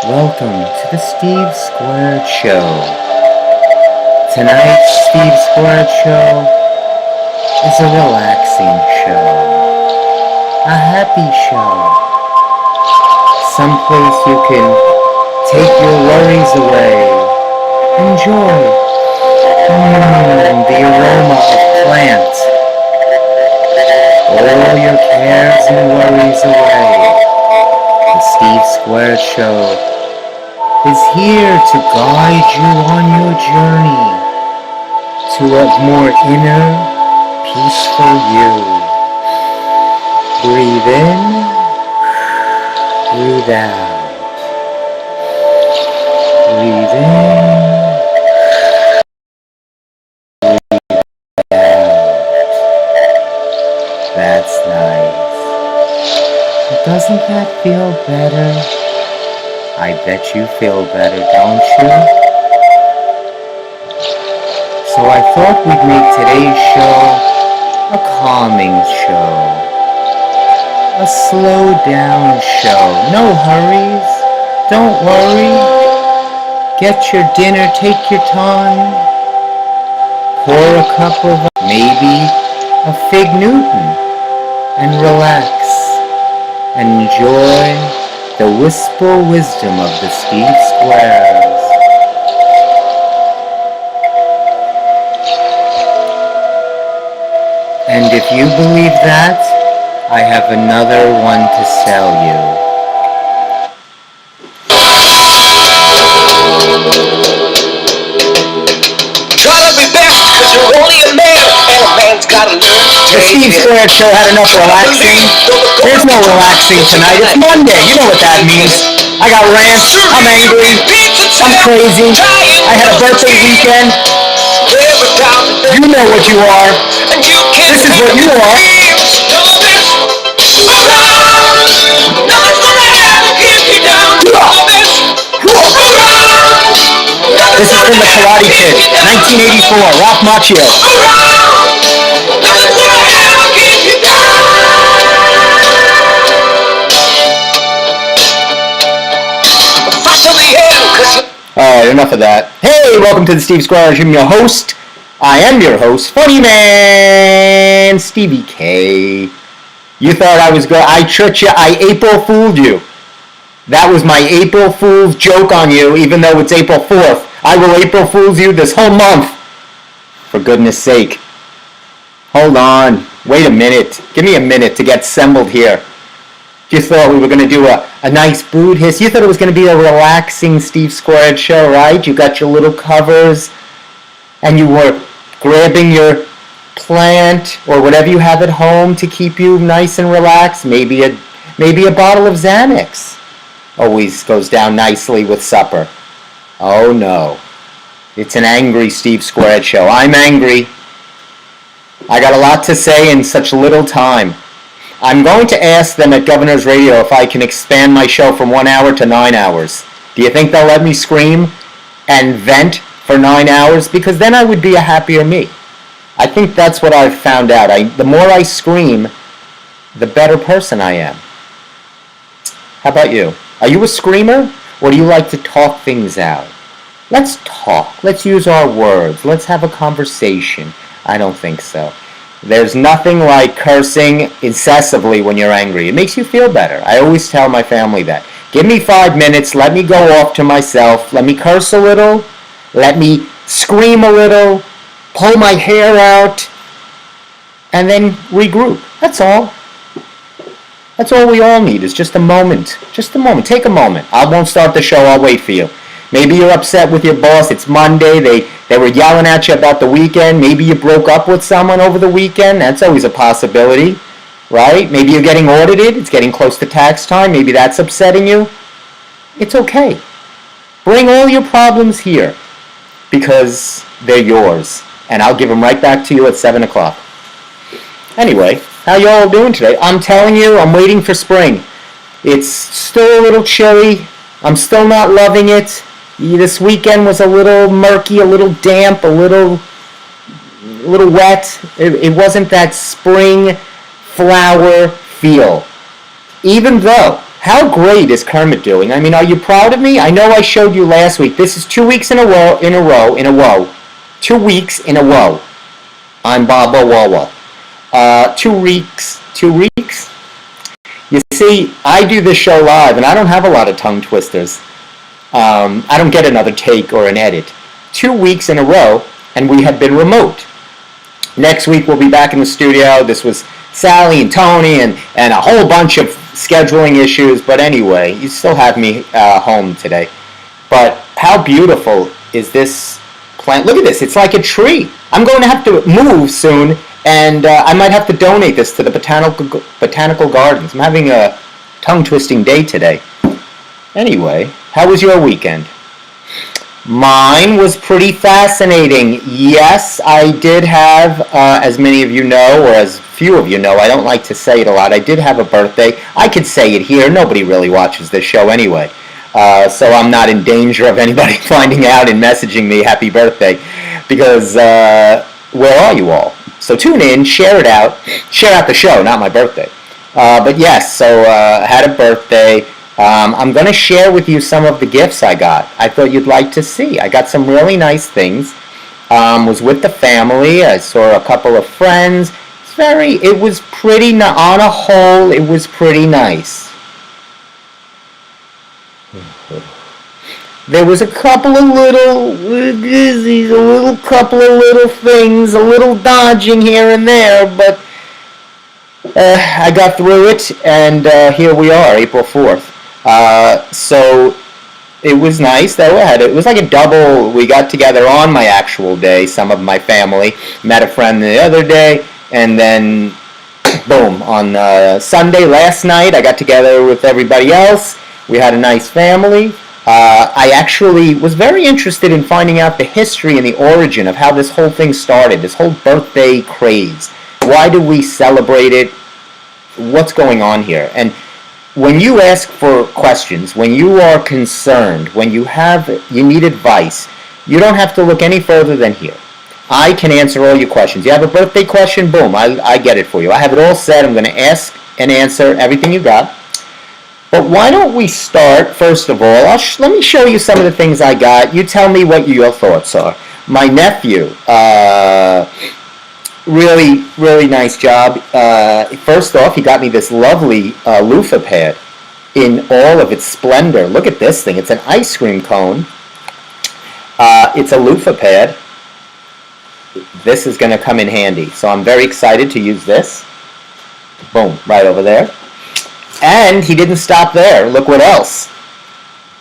Welcome to the Steve Squared Show. Tonight's Steve Squared Show is a relaxing show, a happy show, someplace you can take your worries away, enjoy the aroma of plants, all your cares and worries away. The Steve Squared Show is here to guide you on your journey to a more inner, peaceful you. Breathe in, breathe out. Breathe in, breathe out. That's nice. Doesn't that feel better? I bet you feel better, don't you? So I thought we'd make today's show a calming show. A slow down show. No hurries. Don't worry. Get your dinner, take your time. Pour a cup of maybe a Fig Newton and relax. And enjoy the wistful wisdom of the Steve Squares. And if you believe that, I have another one to sell you. Try to be best, cause you're only a man, and a man's gotta learn. The Steve Squared Show had enough relaxing. There's no relaxing tonight. It's Monday. You know what that means. I got rants. I'm angry. I'm crazy. I had a birthday weekend. You know what you are. This is what you are. This is from the Karate Kid, 1984, Ralph Macchio. Alright, enough of that. Hey, welcome to the Steve Squared. I'm your host. I am your host, Funny Man, Stevie K. You thought I was good. I tricked you. I April Fooled you. That was my April Fool's joke on you, even though it's April 4th. I will April Fool's you this whole month. For goodness sake. Hold on. Wait a minute. Give me a minute to get assembled here. You thought we were going to do a nice brood hiss. You thought it was going to be a relaxing Steve Squared show, right? You got your little covers, and you were grabbing your plant or whatever you have at home to keep you nice and relaxed. Maybe a bottle of Xanax. Always goes down nicely with supper. Oh no. It's an angry Steve Squared show. I'm angry. I got a lot to say in such little time. I'm going to ask them at Governor's Radio if I can expand my show from 1 hour to 9 hours. Do you think they'll let me scream and vent for 9 hours? Because then I would be a happier me. I think that's what I've found out. The more I scream, the better person I am. How about you? Are you a screamer? Or do you like to talk things out? Let's talk. Let's use our words. Let's have a conversation. I don't think so. There's nothing like cursing incessantly when you're angry. It makes you feel better. I always tell my family that. Give me 5 minutes. Let me go off to myself. Let me curse a little. Let me scream a little. Pull my hair out. And then regroup. That's all. That's all we all need is just a moment. Just a moment. Take a moment. I won't start the show. I'll wait for you. Maybe you're upset with your boss. It's Monday. They were yelling at you about the weekend. Maybe you broke up with someone over the weekend. That's always a possibility, right? Maybe you're getting audited. It's getting close to tax time. Maybe that's upsetting you. It's okay. Bring all your problems here because they're yours. And I'll give them right back to you at 7 o'clock. Anyway, how you all doing today? I'm telling you, I'm waiting for spring. It's still a little chilly. I'm still not loving it. This weekend was a little murky, a little damp, a little wet. It wasn't that spring flower feel. Even though How great is Kermit doing? I mean, are you proud of me? I know I showed you last week. This is 2 weeks in a row. 2 weeks in a row. I'm Baba Wawa. 2 weeks. 2 weeks? You see, I do this show live, and I don't have a lot of tongue twisters. I don't get another take or an edit. 2 weeks in a row, and we have been remote. Next week we'll be back in the studio. This was Sally and Tony and a whole bunch of scheduling issues. But anyway, you still have me home today. But how beautiful is this plant? Look at this. It's like a tree. I'm going to have to move soon, and I might have to donate this to the botanical gardens. I'm having a tongue-twisting day today. Anyway, how was your weekend? Mine was pretty fascinating. Yes, I did have, as many of you know, or as few of you know, I don't like to say it a lot, I did have a birthday. I could say it here. Nobody really watches this show anyway. So I'm not in danger of anybody finding out and messaging me happy birthday. Because, where are you all? So tune in, share it out. Share out the show, not my birthday. But yes, so I had a birthday. I'm going to share with you some of the gifts I got. I thought you'd like to see. I got some really nice things. Was with the family. I saw a couple of friends. It was pretty, on a whole, it was pretty nice. There was a couple of little couple of little things, a little dodging here and there, but I got through it, and here we are, April 4th. So it was nice though. It was like a double. We got together on my actual day. Some of my family met a friend the other day, and then boom, on Sunday last night I got together with everybody else. We had a nice family. I actually was very interested in finding out the history and the origin of how this whole thing started, this whole birthday craze. Why do we celebrate it? What's going on here? And when you ask for questions, when you are concerned, when you need advice, you don't have to look any further than here. I can answer all your questions. You have a birthday question? Boom, I get it for you. I have it all set. I'm going to ask and answer everything you got. But why don't we start, first of all, let me show you some of the things I got. You tell me what your thoughts are. My nephew, really, really nice job. First off, he got me this lovely loofah pad in all of its splendor. Look at this thing. It's an ice cream cone. It's a loofah pad. This is going to come in handy. So I'm very excited to use this. Boom, right over there. And he didn't stop there. Look what else.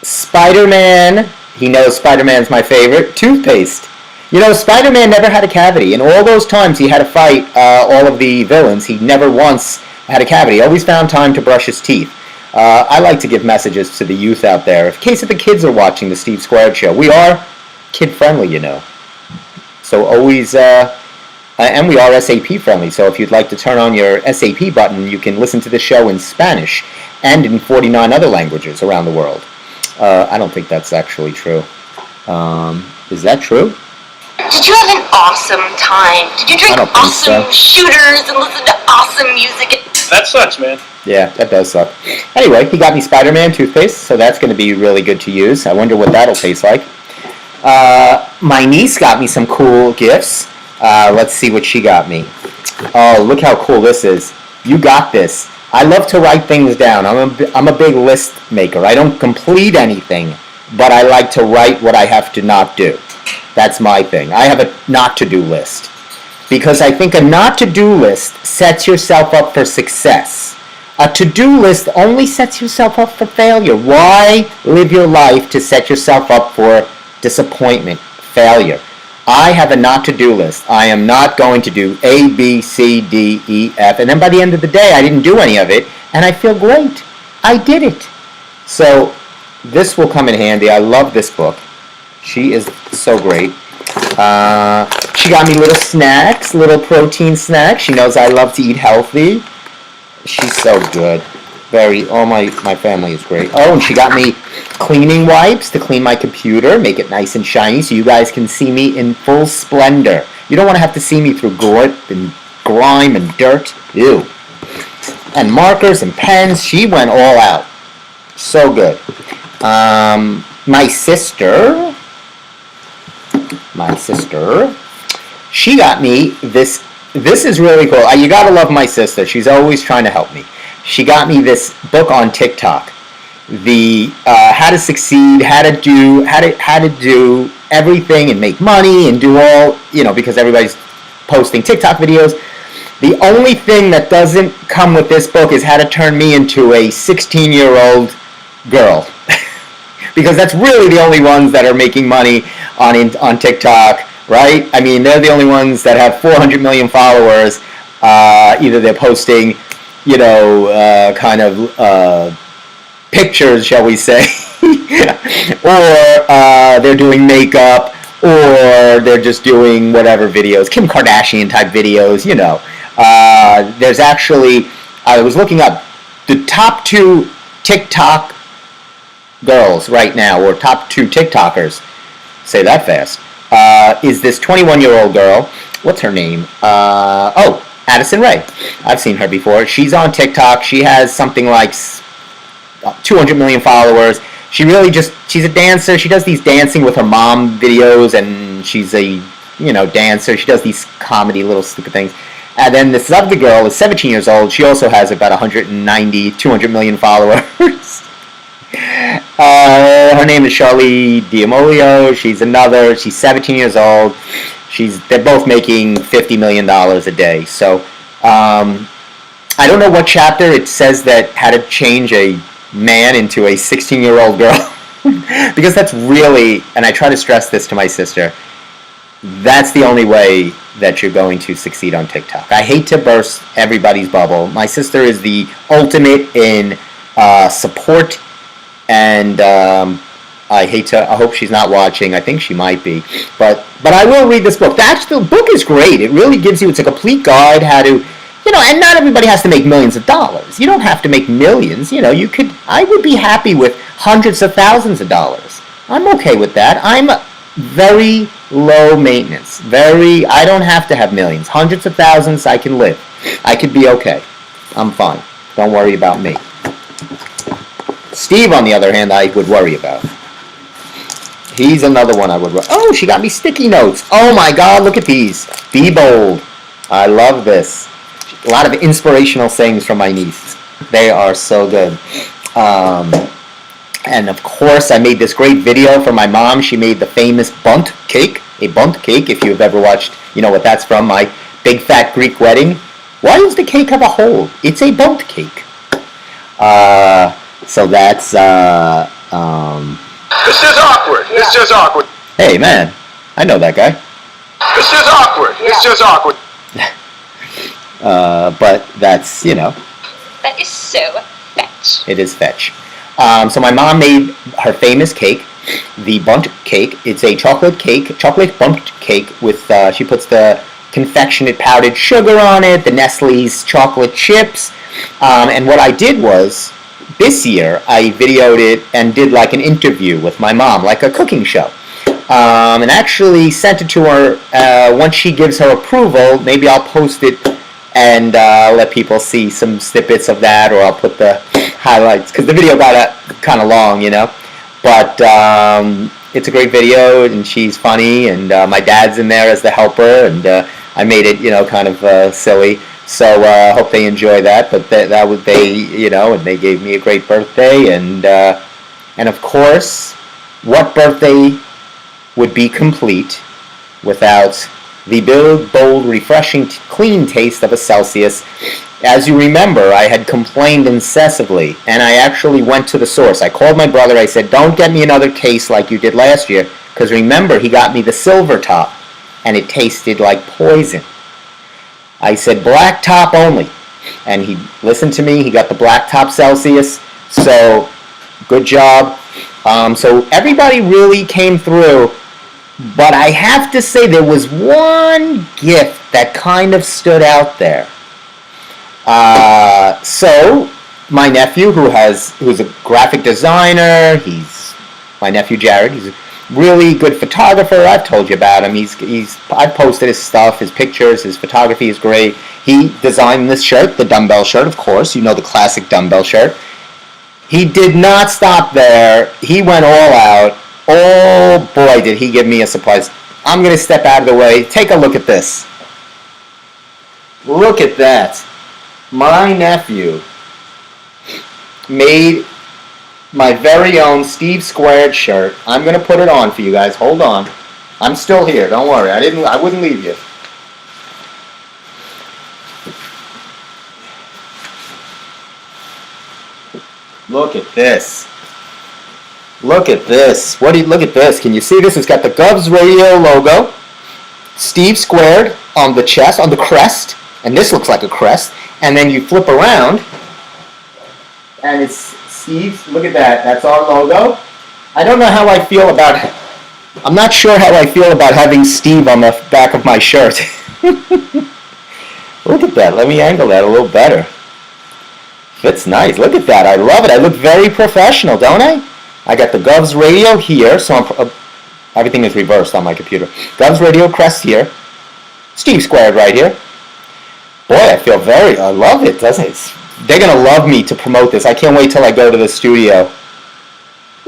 Spider-Man. He knows Spider-Man's my favorite. Toothpaste. You know, Spider-Man never had a cavity. In all those times he had to fight all of the villains, he never once had a cavity. He always found time to brush his teeth. I like to give messages to the youth out there. In case if the kids are watching the Steve Squared Show, we are kid-friendly, you know. So always, and we are SAP friendly. So if you'd like to turn on your SAP button, you can listen to the show in Spanish and in 49 other languages around the world. I don't think that's actually true. Is that true? Did you have an awesome time? Did you drink awesome shooters and listen to awesome music? That sucks, man. Yeah, that does suck. Anyway, he got me Spider-Man toothpaste, so that's going to be really good to use. I wonder what that'll taste like. My niece got me some cool gifts. Let's see what she got me. Oh, look how cool this is. You got this. I love to write things down. I'm a big list maker. I don't complete anything, but I like to write what I have to not do. That's my thing. I have a not-to-do list. Because I think a not-to-do list sets yourself up for success. A to-do list only sets yourself up for failure. Why live your life to set yourself up for disappointment, failure? I have a not-to-do list. I am not going to do A, B, C, D, E, F. And then by the end of the day, I didn't do any of it. And I feel great. I did it. So this will come in handy. I love this book. She is so great. She got me little snacks, little protein snacks. She knows I love to eat healthy. She's so good. My family is great. Oh, and she got me cleaning wipes to clean my computer, make it nice and shiny so you guys can see me in full splendor. You don't want to have to see me through grit and grime and dirt. Ew. And markers and pens. She went all out. So good. My sister, she got me this. This is really cool. You gotta love my sister. She's always trying to help me. She got me this book on TikTok. The how to succeed, how to do everything and make money and do all, because everybody's posting TikTok videos. The only thing that doesn't come with this book is how to turn me into a 16-year-old girl. Because that's really the only ones that are making money on TikTok, right? I mean, they're the only ones that have 400 million followers. Either they're posting, pictures, shall we say, or they're doing makeup, or they're just doing whatever videos, Kim Kardashian type videos, There's actually, I was looking up the top 2 TikTok girls right now, or top 2 TikTokers, say that fast, is this 21-year-old girl. What's her name? Addison Rae. I've seen her before. She's on TikTok. She has something like 200 million followers. She's a dancer. She does these dancing with her mom videos, and she's a, dancer. She does these comedy little stupid things. And then this other girl is 17 years old. She also has about 200 million followers. Her name is Charlie D'Amelio. She's 17 years old. They're both making $50 million a day. So, I don't know what chapter it says that how to change a man into a 16-year-old girl. Because that's really, and I try to stress this to my sister, that's the only way that you're going to succeed on TikTok. I hate to burst everybody's bubble. My sister is the ultimate in support, and I hope she's not watching. I think she might be. But I will read this book. The book is great. It really gives you, it's a complete guide how to, and not everybody has to make millions of dollars. You don't have to make millions. I would be happy with hundreds of thousands of dollars. I'm okay with that. I'm very low maintenance. I don't have to have millions. Hundreds of thousands, I can live. I could be okay. I'm fine. Don't worry about me. Steve, on the other hand, I would worry about. He's another one I would worry. Oh, she got me sticky notes. Oh my God, look at these. Be bold. I love this. A lot of inspirational sayings from my niece. They are so good. And of course, I made this great video for my mom. She made the famous bundt cake. A bundt cake, if you've ever watched, you know what that's from, my big fat Greek wedding. Why does the cake have a hole? It's a bundt cake. So that's, It's just awkward. Yeah. It's just awkward. Hey, man. I know that guy. It's just awkward. Yeah. It's just awkward. But that's, That is so fetch. It is fetch. So my mom made her famous cake, the bundt cake. It's a chocolate bundt cake with, she puts the confectionate powdered sugar on it, the Nestle's chocolate chips. And what I did was, this year, I videoed it and did like an interview with my mom, like a cooking show. And actually sent it to her. Once she gives her approval, maybe I'll post it and let people see some snippets of that, or I'll put the highlights, because the video got kind of long, But it's a great video, and she's funny, and my dad's in there as the helper, and I made it, kind of silly. So I hope they enjoy that. But and they gave me a great birthday, and of course, what birthday would be complete without the bold, refreshing, clean taste of a Celsius? As you remember, I had complained incessantly, and I actually went to the source. I called my brother. I said, "Don't get me another case like you did last year," because remember, he got me the silver top, and it tasted like poison. I said, "Black top only," and he listened to me. He got the black top Celsius. So, good job. So everybody really came through. But I have to say, there was one gift that kind of stood out there. So my nephew, who's a graphic designer, my nephew Jared. He's a really good photographer. I've told you about him. I've posted his stuff, his pictures, his photography is great. He designed this shirt, the dumbbell shirt, of course. The classic dumbbell shirt. He did not stop there. He went all out. Oh boy, did he give me a surprise. I'm going to step out of the way. Take a look at this. Look at that. My nephew made my very own Steve Squared shirt. I'm going to put it on for you guys. Hold on. I'm still here. Don't worry. I wouldn't leave you. Look at this. Look at this. Look at this. Can you see this? It's got the Govs Radio logo. Steve Squared on the chest, on the crest. And this looks like a crest. And then you flip around. And it's Steve's. Look at that. That's our logo. I don't know how I feel about... I'm not sure how I feel about having Steve on the back of my shirt. Look at that. Let me angle that a little better. Fits nice. Look at that. I love it. I look very professional, don't I? I got the Govs Radio here, so everything is reversed on my computer. Govs Radio crest here. Steve Squared right here. Boy, I love it, doesn't it? They're going to love me to promote this. I can't wait till I go to the studio.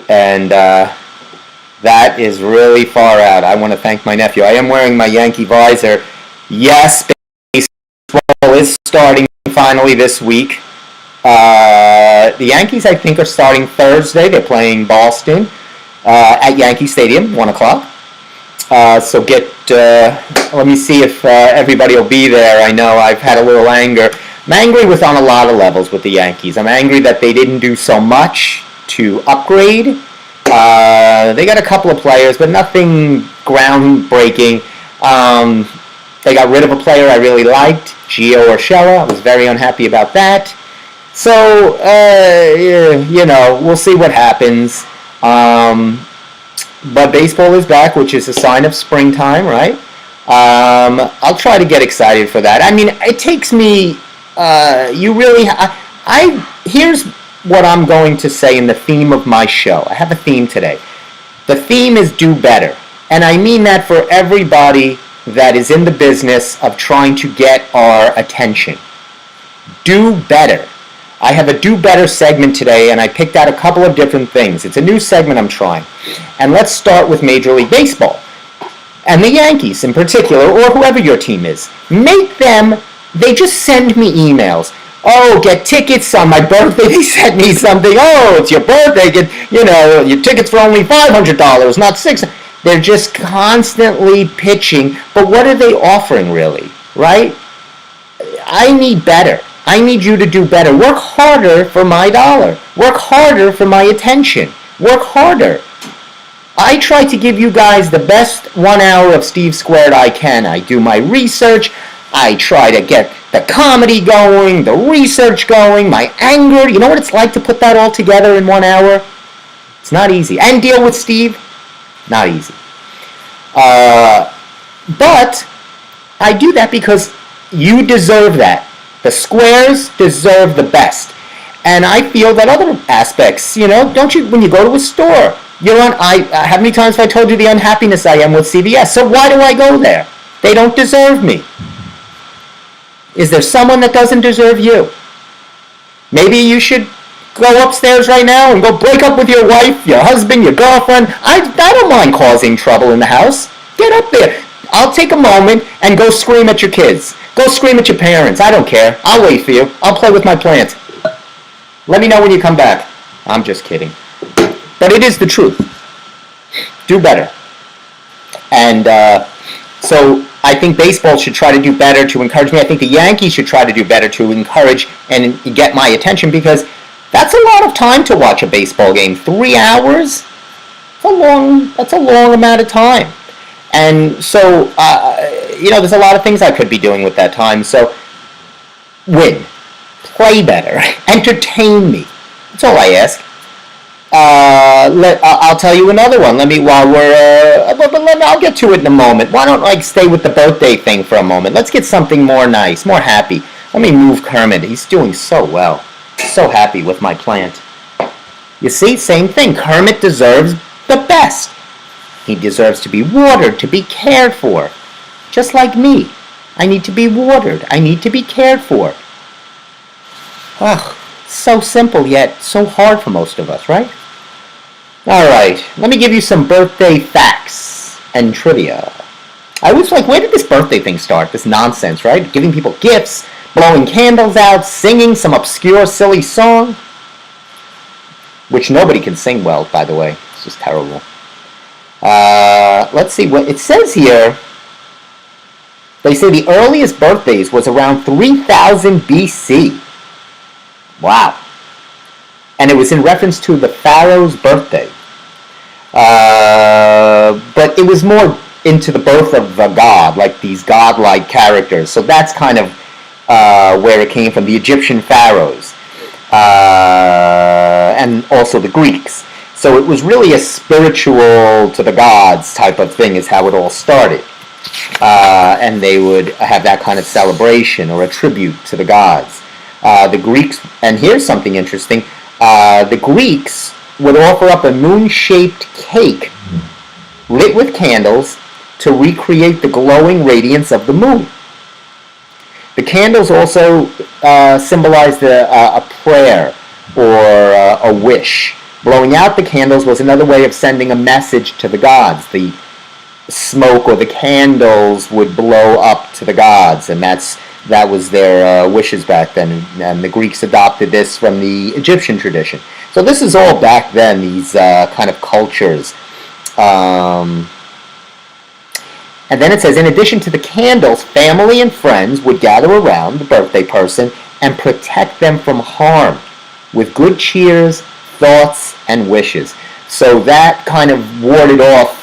And that is really far out. I want to thank my nephew. I am wearing my Yankee visor. Yes, baseball is starting finally this week. The Yankees, I think, are starting Thursday. They're playing Boston at Yankee Stadium, 1 o'clock. So let me see if everybody will be there. I know I've had a little anger. I'm angry on a lot of levels with the Yankees. I'm angry that they didn't do so much to upgrade. They got a couple of players, but nothing groundbreaking. They got rid of a player I really liked, Gio Urshela. I was very unhappy about that. So, we'll see what happens. But baseball is back, which is a sign of springtime, right? I'll try to get excited for that. I mean, it takes me, here's what I'm going to say in the theme of my show. I have a theme today. The theme is do better. And I mean that for everybody that is in the business of trying to get our attention. Do better. I have a Do Better segment today, and I picked out a couple of different things. It's a new segment I'm trying. And let's start with Major League Baseball. And the Yankees in particular, or whoever your team is. They just send me emails. Oh, get tickets on my birthday. They sent me something. Oh, it's your birthday. Get, your tickets for only $500, not $600. They're just constantly pitching. But what are they offering, really? Right? I need better. I need you to do better. Work harder for my dollar. Work harder for my attention. Work harder. I try to give you guys the best 1 hour of Steve Squared I can. I do my research. I try to get the comedy going, the research going, my anger. You know what it's like to put that all together in 1 hour? It's not easy. And deal with Steve? Not easy. But I do that because you deserve that. The squares deserve the best. And I feel that other aspects, don't you, when you go to a store, how many times have I told you the unhappiness I am with CVS? So why do I go there? They don't deserve me. Is there someone that doesn't deserve you? Maybe you should go upstairs right now and go break up with your wife, your husband, your girlfriend. I don't mind causing trouble in the house. Get up there. I'll take a moment and go scream at your kids. Go scream at your parents. I don't care. I'll wait for you. I'll play with my plant. Let me know when you come back. I'm just kidding. But it is the truth. Do better. And so I think baseball should try to do better to encourage me. I think the Yankees should try to do better to encourage and get my attention, because that's a lot of time to watch a baseball game. 3 hours? That's a long amount of time. And so, there's a lot of things I could be doing with that time. So, win. Play better. Entertain me. That's all I ask. I'll tell you another one. I'll get to it in a moment. Why don't I stay with the birthday thing for a moment? Let's get something more nice, more happy. Let me move Kermit. He's doing so well. So happy with my plant. You see, same thing. Kermit deserves the best. He deserves to be watered, to be cared for. Just like me. I need to be watered. I need to be cared for. Ugh, So simple yet so hard for most of us, right? Alright, let me give you some birthday facts and trivia. I was like, where did this birthday thing start? This nonsense, right? Giving people gifts, blowing candles out, singing some obscure, silly song. Which nobody can sing well, by the way. It's just terrible. Let's see what it says here. They say the earliest birthdays was around 3000 BC. Wow. And it was in reference to the pharaoh's birthday. But it was more into the birth of a god, like these godlike characters. So that's kind of where it came from, the Egyptian pharaohs. And also the Greeks. So it was really a spiritual to the gods type of thing is how it all started. And they would have that kind of celebration or a tribute to the gods. The Greeks, and here's something interesting, the Greeks would offer up a moon-shaped cake lit with candles to recreate the glowing radiance of the moon. The candles also symbolized a prayer or a wish. Blowing out the candles was another way of sending a message to the gods. The smoke or the candles would blow up to the gods, and that was their wishes back then. And the Greeks adopted this from the Egyptian tradition. So this is all back then, these kind of cultures. And then it says, in addition to the candles, family and friends would gather around the birthday person and protect them from harm with good cheers, thoughts, and wishes. So that kind of warded off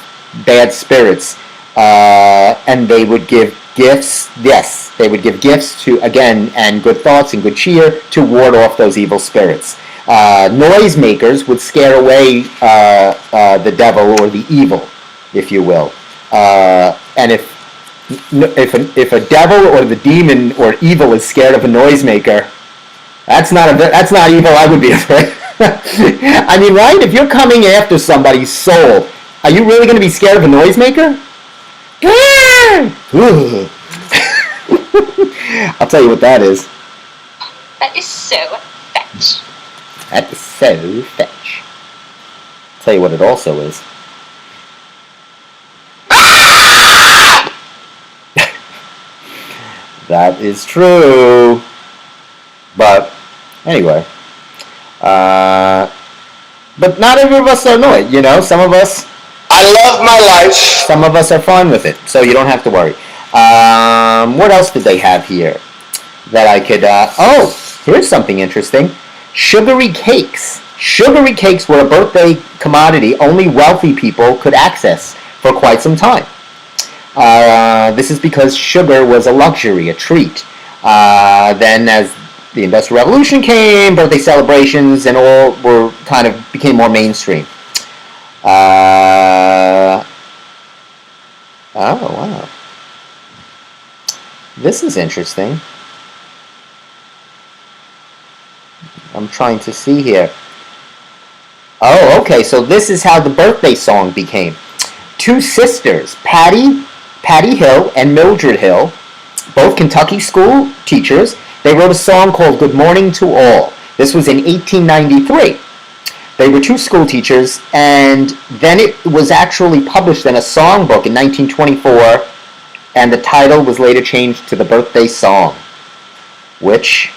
bad spirits. And they would give gifts, yes, they would give gifts to, again, and good thoughts and good cheer to ward off those evil spirits. Noisemakers would scare away the devil or the evil, if you will. And if a devil or the demon or evil is scared of a noisemaker, that's not evil. I would be afraid. I mean, right? If you're coming after somebody's soul, are you really going to be scared of a noisemaker? I'll tell you what that is. That is so fetch. That is so fetch. I'll tell you what it also is. That is true. But anyway, but not every of us are annoyed. You know, some of us. I love my life. Some of us are fine with it, so you don't have to worry. What else did they have here that I could? Oh, here's something interesting. Sugary cakes. Sugary cakes were a birthday commodity only wealthy people could access for quite some time. This is because sugar was a luxury, a treat. Then as the Industrial Revolution came, birthday celebrations and all became more mainstream. Oh, wow. This is interesting. I'm trying to see here. Oh, okay, so this is how the birthday song became. Two sisters, Patty Hill and Mildred Hill, both Kentucky school teachers, they wrote a song called Good Morning to All. This was in 1893. They were two school teachers, and then it was actually published in a songbook in 1924, and the title was later changed to The Birthday Song, which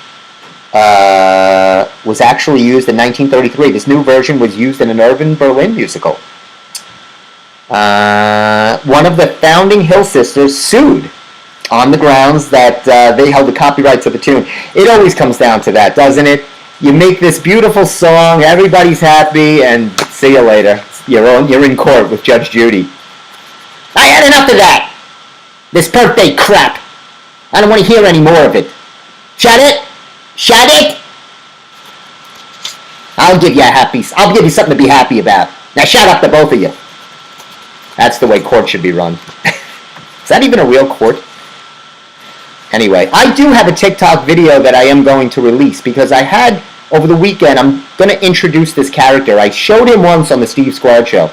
was actually used in 1933. This new version was used in an Irving Berlin musical. One of the founding Hill sisters sued on the grounds that they held the copyright to the tune. It always comes down to that, doesn't it? You make this beautiful song, everybody's happy, and see you later. You're in court with Judge Judy. I had enough of that! This birthday crap! I don't want to hear any more of it. Shut it! Shut it! I'll give you something to be happy about. Now shut up, the both of you. That's the way court should be run. Is that even a real court? Anyway, I do have a TikTok video that I am going to release because I had, over the weekend, I'm going to introduce this character. I showed him once on the Steve Squire Show.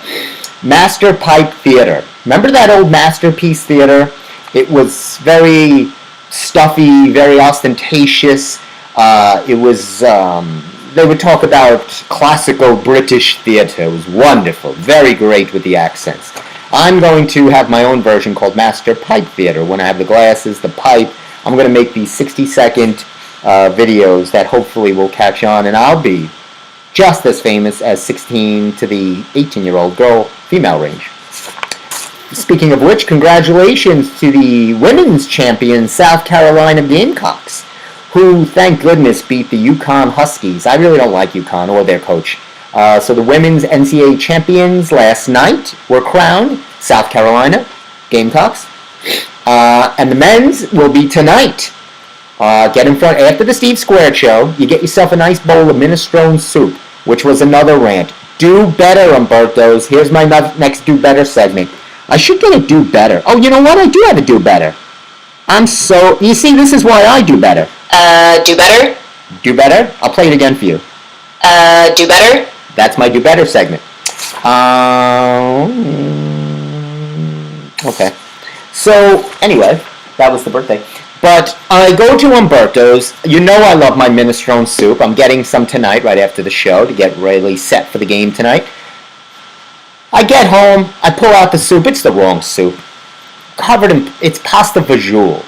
Master Pipe Theater. Remember that old Masterpiece Theater? It was very stuffy, very ostentatious. It was, they would talk about classical British theatre. It was wonderful, very great with the accents. I'm going to have my own version called Master Pipe Theatre. When I have the glasses, the pipe, I'm going to make these 60-second videos that hopefully will catch on, and I'll be just as famous as 16 to the 18-year-old girl female range. Speaking of which, congratulations to the women's champion South Carolina Gamecocks, who, thank goodness, beat the UConn Huskies. I really don't like UConn or their coach. So the women's NCAA champions last night were crowned, South Carolina Gamecocks. And the men's will be tonight. Get in front after the Steve Square show. You get yourself a nice bowl of minestrone soup, which was another rant. Do better, Umbertos. Here's my next do better segment. I should get a do better. Oh, you know what? I do have a do better. You see, this is why I do better. Do better? Do better? I'll play it again for you. Do better? That's my do better segment. Okay. So, anyway, that was the birthday. But I go to Umberto's. You know I love my minestrone soup. I'm getting some tonight right after the show to get really set for the game tonight. I get home. I pull out the soup. It's the wrong soup. It's pasta fagioli.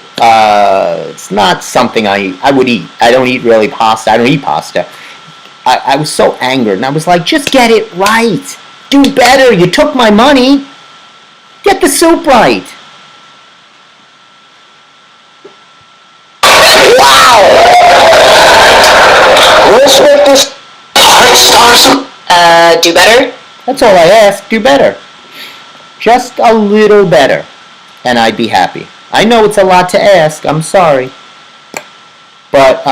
It's not something I would eat. I don't eat really pasta. I don't eat pasta. I was so angered, and I was like, just get it right. Do better. You took my money. Get the soup right. Wow! Let's make this 5 stars. Do better? That's all I ask. Do better. Just a little better. And I'd be happy. I know it's a lot to ask. I'm sorry. But,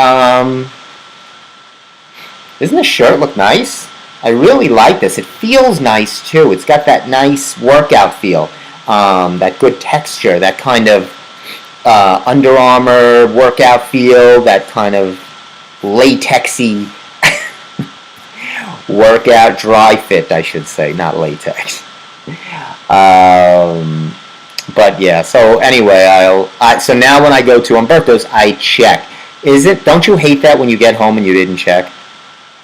doesn't this shirt look nice? I really like this. It feels nice, too. It's got that nice workout feel. That good texture. That kind of Under Armour workout feel. That kind of latexy workout dry fit, I should say. Not latex. But yeah, so anyway, so now when I go to Umberto's, I check. Don't you hate that when you get home and you didn't check?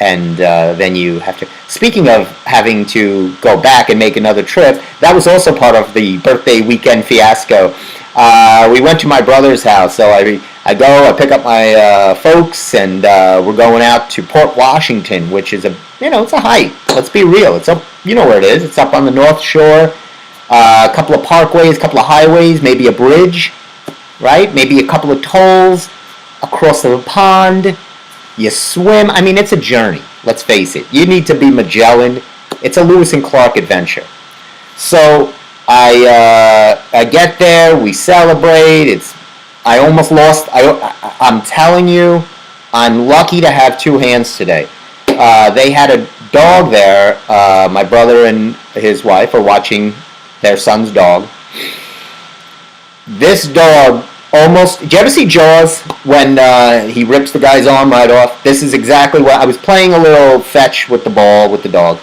And then you have to... Speaking of having to go back and make another trip, that was also part of the birthday weekend fiasco. We went to my brother's house, so I go, I pick up my folks, and we're going out to Port Washington, which is it's a hike. Let's be real. It's up, you know where it is. It's up on the North Shore. A couple of parkways, a couple of highways, maybe a bridge, right? Maybe a couple of tolls across the pond. You swim. I mean, it's a journey. Let's face it. You need to be Magellan. It's a Lewis and Clark adventure. So I get there. We celebrate. I almost lost. I'm telling you, I'm lucky to have two hands today. They had a dog there. My brother and his wife are watching their son's dog. This dog almost... Did you ever see Jaws when he rips the guy's arm right off? This is exactly what... I was playing a little fetch with the ball with the dog.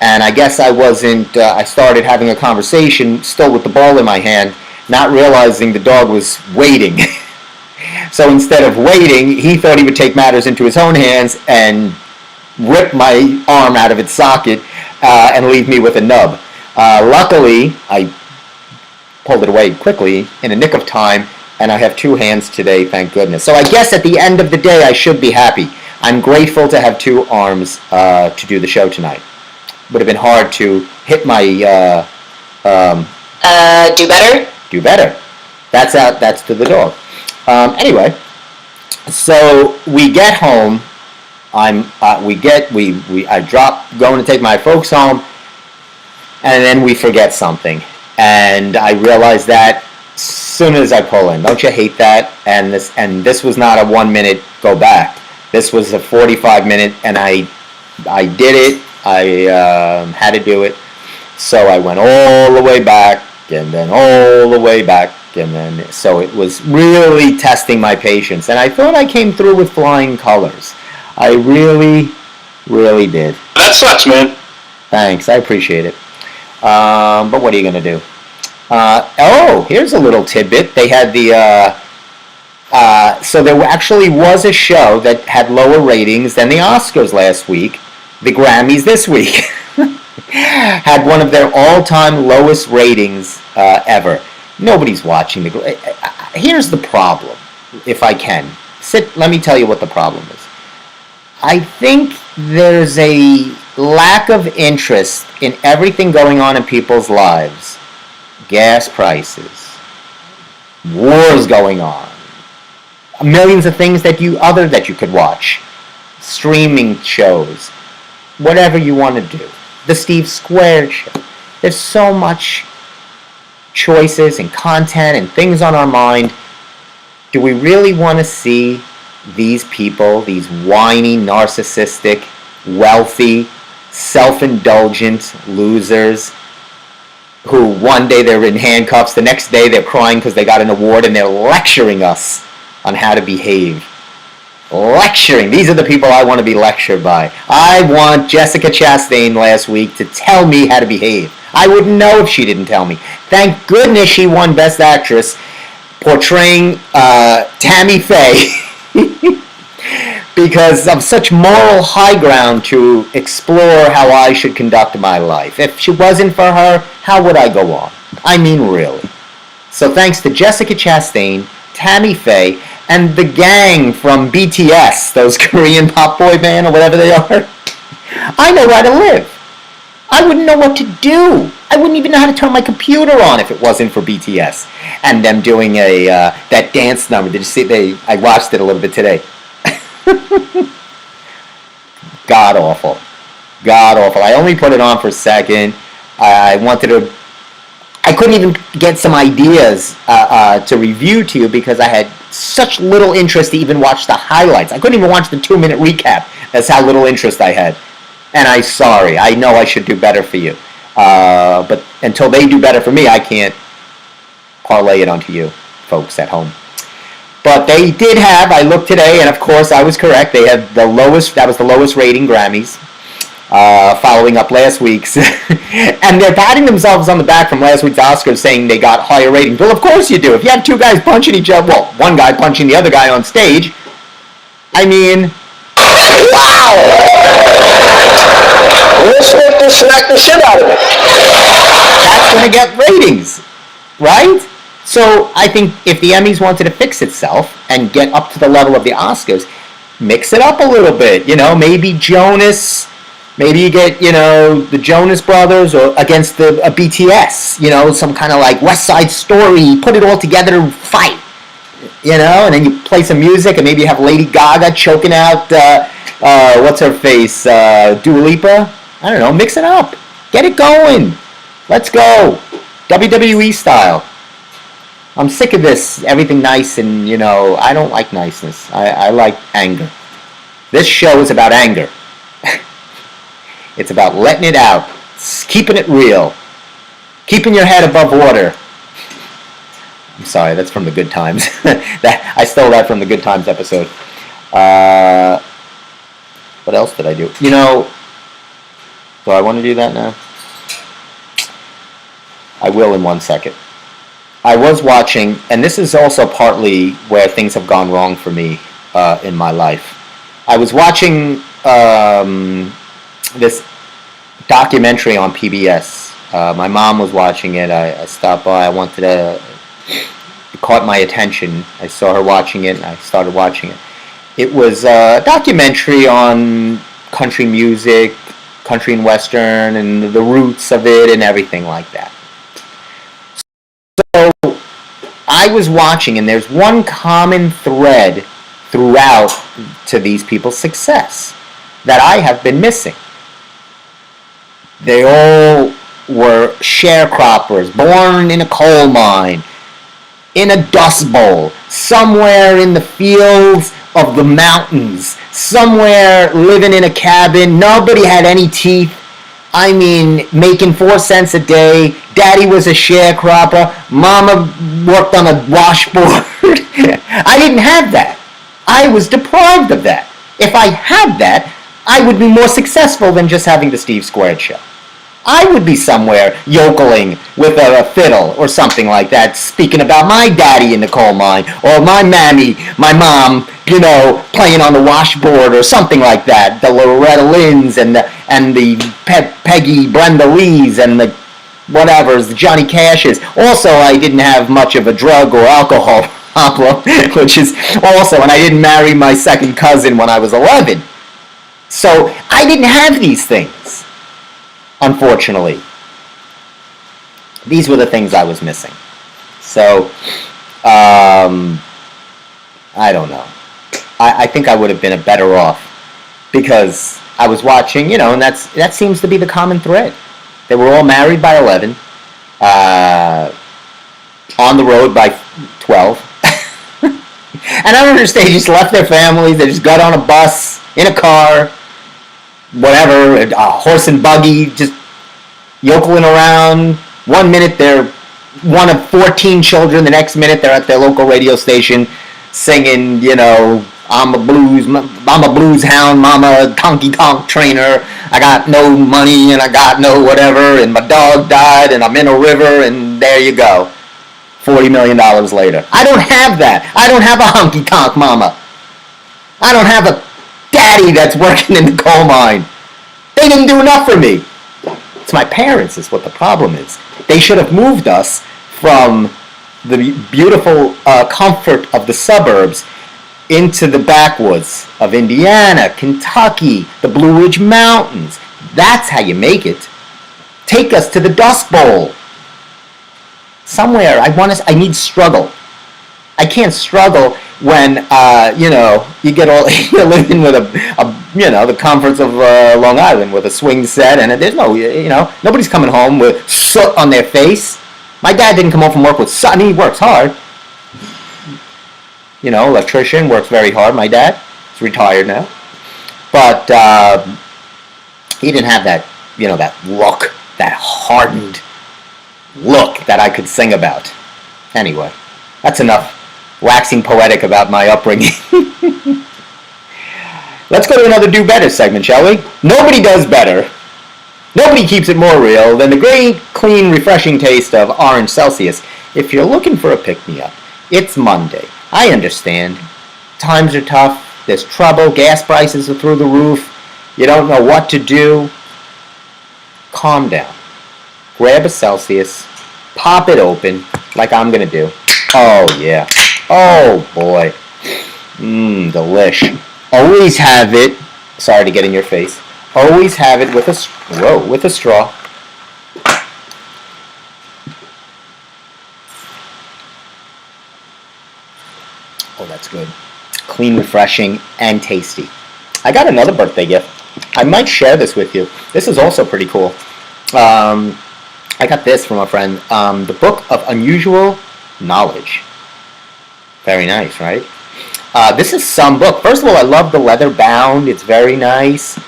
And I guess I wasn't... I started having a conversation still with the ball in my hand, not realizing the dog was waiting. So instead of waiting, he thought he would take matters into his own hands and rip my arm out of its socket and leave me with a nub. Luckily, I pulled it away quickly in a nick of time, and I have two hands today, thank goodness. So I guess at the end of the day, I should be happy. I'm grateful to have two arms to do the show tonight. Would have been hard to hit my... Do better? Do better. That's out. That's to the dog. Anyway, so we get home. I drop going to take my folks home, and then we forget something, and I realize that as soon as I pull in. Don't you hate that? And this was not a 1 minute go back. This was a 45-minute, and I did it. I had to do it, so I went all the way back, and then all the way back, and then so it was really testing my patience, and I thought I came through with flying colors. I really, really did. That sucks, man. Thanks, I appreciate it. But what are you going to do? Here's a little tidbit. They had the So there actually was a show that had lower ratings than the Oscars last week. The Grammys this week had one of their all-time lowest ratings ever. Nobody's watching here's the problem, if I can. Let me tell you what the problem is. I think there's a lack of interest in everything going on in people's lives. Gas prices, wars going on, millions of things that you could watch, streaming shows, whatever you want to do. The Steve Squared Show. There's so much choices and content and things on our mind. Do we really want to see these people, these whiny, narcissistic, wealthy, self-indulgent losers who one day they're in handcuffs, the next day they're crying because they got an award and they're lecturing us on how to behave? Lecturing. These are the people I want to be lectured by. I want Jessica Chastain last week to tell me how to behave. I wouldn't know if she didn't tell me. Thank goodness she won Best Actress portraying Tammy Faye because of such moral high ground to explore how I should conduct my life. If she wasn't for her, how would I go on? I mean, really. So thanks to Jessica Chastain, Tammy Faye, and the gang from BTS, those Korean pop boy band or whatever they are, I know how to live. I wouldn't know what to do. I wouldn't even know how to turn my computer on if it wasn't for BTS and them doing that dance number. Did you see? I watched it a little bit today. God awful. God awful. I only put it on for a second. I couldn't even get some ideas to review to you because I had such little interest to even watch the highlights. I couldn't even watch the 2-minute recap. That's how little interest I had. And I'm sorry. I know I should do better for you. But until they do better for me, I can't parlay it onto you folks at home. But they did have, I looked today, and of course I was correct, they had the lowest rating Grammys, following up last week's. And they're patting themselves on the back from last week's Oscars saying they got higher ratings. Well, of course you do. If you have two guys punching each other, well, one guy punching the other guy on stage, I mean, wow! Let's make this smack the shit out of it. That's going to get ratings, right? So I think if the Emmys wanted to fix itself and get up to the level of the Oscars, mix it up a little bit. You know, maybe Jonas, maybe you get, the Jonas Brothers or against a BTS, some kind of like West Side Story, put it all together, fight. And then you play some music and maybe you have Lady Gaga choking out, what's her face, Dua Lipa? I don't know, mix it up. Get it going. Let's go. WWE style. I'm sick of this, everything nice and, I don't like niceness. I like anger. This show is about anger. It's about letting it out, keeping it real, keeping your head above water. I'm sorry, that's from the Good Times. I stole that from the Good Times episode. What else did I do? Do I want to do that now? I will in 1 second. I was watching, and this is also partly where things have gone wrong for me in my life. I was watching this documentary on PBS. My mom was watching it. I stopped by. It caught my attention. I saw her watching it, and I started watching it. It was a documentary on country music, country and western, and the roots of it and everything like that. So I was watching, and there's one common thread throughout to these people's success that I have been missing. They all were sharecroppers, born in a coal mine, in a dust bowl, somewhere in the fields of the mountains, somewhere living in a cabin. Nobody had any teeth. I mean, making 4 cents a day. Daddy was a sharecropper. Mama worked on a washboard. I didn't have that. I was deprived of that. If I had that, I would be more successful than just having the Steve Squared Show. I would be somewhere yokeling with a fiddle or something like that, speaking about my daddy in the coal mine, or my mammy, my mom, playing on the washboard or something like that. The Loretta Lynn's and the Peggy Brenda Lee's and the whatever's, the Johnny Cash's. Also, I didn't have much of a drug or alcohol problem, which is also, and I didn't marry my second cousin when I was 11. So I didn't have these things, unfortunately. These were the things I was missing. So, I don't know. I think I would have been better off because I was watching, and that seems to be the common thread. They were all married by 11, on the road by 12. And I don't understand, they just left their families, they just got on a bus, in a car, whatever, a horse and buggy, just yokeling around. 1 minute they're one of 14 children, the next minute they're at their local radio station singing, I'm a blues hound, mama, honky tonk trainer, I got no money and I got no whatever, and my dog died and I'm in a river, and there you go. $40 million later. I don't have that. I don't have a honky tonk mama. I don't have a daddy that's working in the coal mine. They didn't do enough for me. It's my parents is what the problem is. They should have moved us from the beautiful comfort of the suburbs into the backwoods of Indiana, Kentucky, the Blue Ridge Mountains. That's how you make it. Take us to the Dust Bowl. Somewhere, I need struggle. I can't struggle when, you get all, you're living with the comforts of Long Island with a swing set, and there's no, nobody's coming home with soot on their face. My dad didn't come home from work with soot, and he works hard. Electrician, works very hard. My dad is retired now. But he didn't have that, that look, that hardened look that I could sing about. Anyway, that's enough waxing poetic about my upbringing. Let's go to another Do Better segment, shall we? Nobody does better. Nobody keeps it more real than the great, clean, refreshing taste of Orange Celsius. If you're looking for a pick-me-up, it's Monday. I understand. Times are tough. There's trouble. Gas prices are through the roof. You don't know what to do. Calm down. Grab a Celsius. Pop it open like I'm going to do. Oh, yeah. Oh, boy. Delish. Always have it. Sorry to get in your face. Always have it with a straw. Oh, that's good. Clean, refreshing, and tasty. I got another birthday gift. I might share this with you. This is also pretty cool. I got this from a friend. The Book of Unusual Knowledge. Very nice, right? This is some book. First of all, I love the leather bound. It's very nice.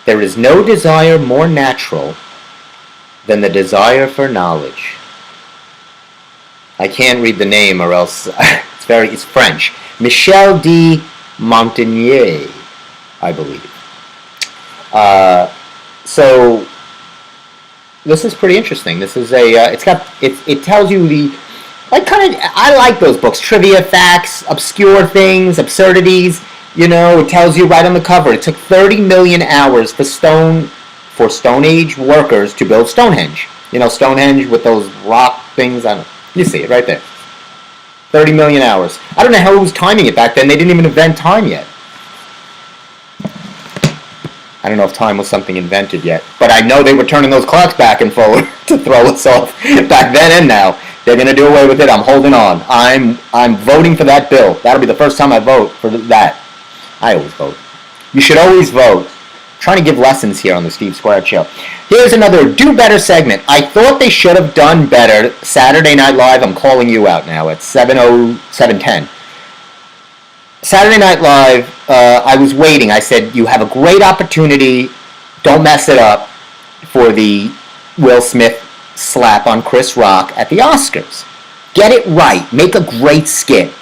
There is no desire more natural than the desire for knowledge. I can't read the name or else it's French. Michel de Montaigne, I believe. So this is pretty interesting. This is it tells you I like those books. Trivia, facts, obscure things, absurdities. It tells you right on the cover. It took 30 million hours for Stone Age workers to build Stonehenge. Stonehenge with those rock things on it. You see it right there. 30 million hours. I don't know how it was timing it back then. They didn't even invent time yet. I don't know if time was something invented yet. But I know they were turning those clocks back and forward to throw us off back then and now. They're going to do away with it. I'm holding on. I'm voting for that bill. That'll be the first time I vote for that. I always vote. You should always vote. I'm trying to give lessons here on the Steve Squared Show. Here's another Do Better segment. I thought they should have done better. Saturday Night Live, I'm calling you out now at 7:10. Saturday Night Live, I was waiting. I said, you have a great opportunity. Don't mess it up for the Will Smith slap on Chris Rock at the Oscars. Get it right. Make a great skit.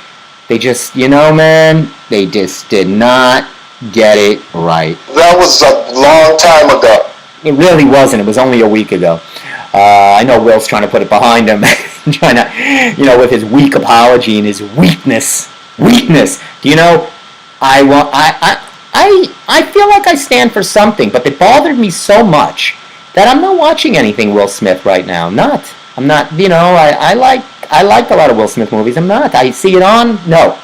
They just, man, they just did not Get it right. That was a long time ago. It really wasn't. It was only a week ago. I know Will's trying to put it behind him, trying to, with his weak apology and his weakness. Weakness. Do you know? I feel like I stand for something, but it bothered me so much that I'm not watching anything Will Smith right now. I'm not. I liked a lot of Will Smith movies. I'm not. I see it on. No.